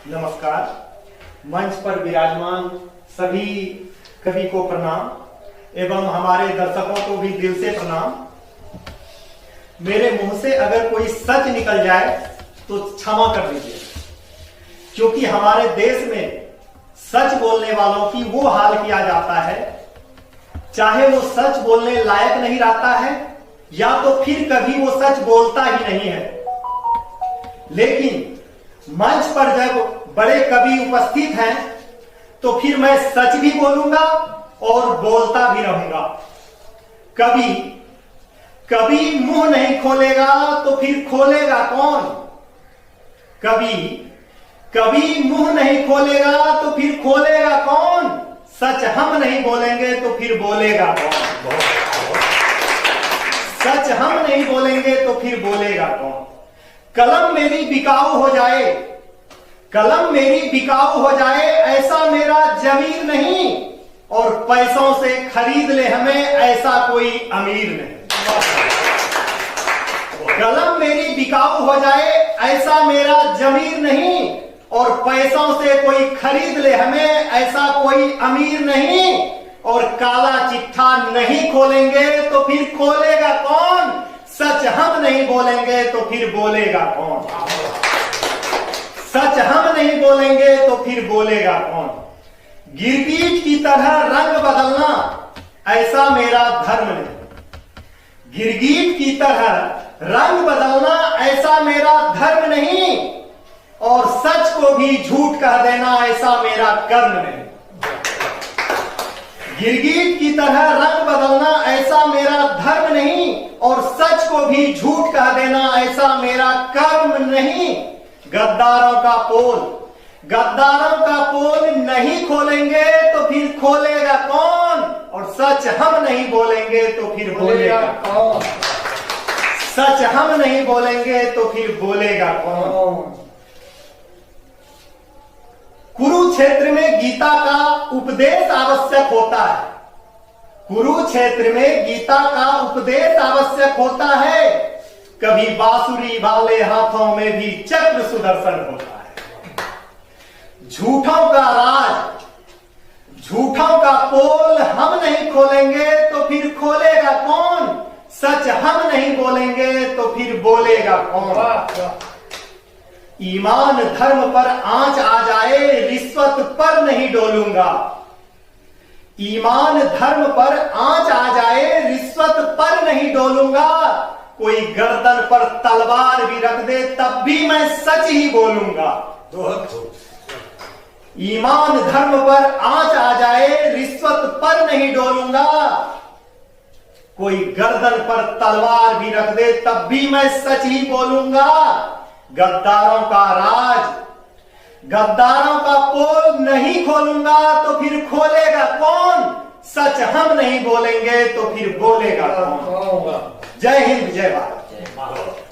नमस्कार। मंच पर विराजमान सभी कवि को प्रणाम एवं हमारे दर्शकों को भी दिल से प्रणाम। मेरे मुंह से अगर कोई सच निकल जाए तो क्षमा कर दीजिए, क्योंकि हमारे देश में सच बोलने वालों की वो हाल किया जाता है, चाहे वो सच बोलने लायक नहीं रहता है या तो फिर कभी वो सच बोलता ही नहीं है। लेकिन मंच पर जब बड़े कवि उपस्थित हैं तो फिर मैं सच भी बोलूंगा और बोलता भी रहूंगा। कभी मुंह नहीं खोलेगा तो फिर खोलेगा कौन? कभी मुंह नहीं खोलेगा तो फिर खोलेगा कौन? सच हम नहीं बोलेंगे तो फिर बोलेगा कौन? सच हम नहीं बोलेंगे तो फिर बोलेगा कौन? कलम मेरी बिकाऊ हो जाए ऐसा मेरा जमीर नहीं, और पैसों से खरीद ले हमें ऐसा कोई अमीर नहीं। कलम मेरी बिकाऊ हो जाए ऐसा मेरा जमीर नहीं, और पैसों से कोई खरीद ले हमें ऐसा कोई अमीर नहीं। और काला चिट्ठा नहीं खोलेंगे तो फिर खोलेगा कौन? सच हम नहीं बोलेंगे तो फिर बोलेगा कौन? सच हम नहीं बोलेंगे तो फिर बोलेगा कौन? गिरगिट की तरह रंग बदलना ऐसा मेरा धर्म नहीं। गिरगिट की तरह रंग बदलना ऐसा मेरा धर्म नहीं, और सच को भी झूठ कह देना ऐसा मेरा कर्म नहीं। गिरगिट की तरह रंग बदलना ऐसा मेरा धर्म नहीं, और सच को भी झूठ कह देना ऐसा मेरा कर्म नहीं। गद्दारों का पोल नहीं खोलेंगे तो फिर खोलेगा कौन? और सच हम नहीं बोलेंगे तो फिर बोलेगा कौन? सच हम नहीं बोलेंगे तो फिर बोलेगा कौन? कुरुक्षेत्र में गीता का उपदेश आवश्यक होता है। कुरुक्षेत्र में गीता का उपदेश आवश्यक होता है। कभी बांसुरी वाले हाथों में भी चक्र सुदर्शन होता है। झूठों का राज, झूठों का पोल हम नहीं खोलेंगे तो फिर खोलेगा कौन? सच हम नहीं बोलेंगे तो फिर बोलेगा कौन? ईमान धर्म पर आंच आ जाए रिश्वत पर नहीं डोलूंगा। ईमान धर्म पर आंच आ जाए रिश्वत पर नहीं डोलूंगा। कोई गर्दन पर तलवार भी रख दे तब भी मैं सच ही बोलूंगा। ईमान धर्म पर आंच आ जाए रिश्वत पर नहीं डोलूंगा। कोई गर्दन पर तलवार भी रख दे तब भी मैं सच ही बोलूंगा। गद्दारों का राज, गद्दारों का पोल नहीं खोलूंगा तो फिर खोलेगा कौन? सच हम नहीं बोलेंगे तो फिर बोलेगा कौन? जय हिंद, जय भारत।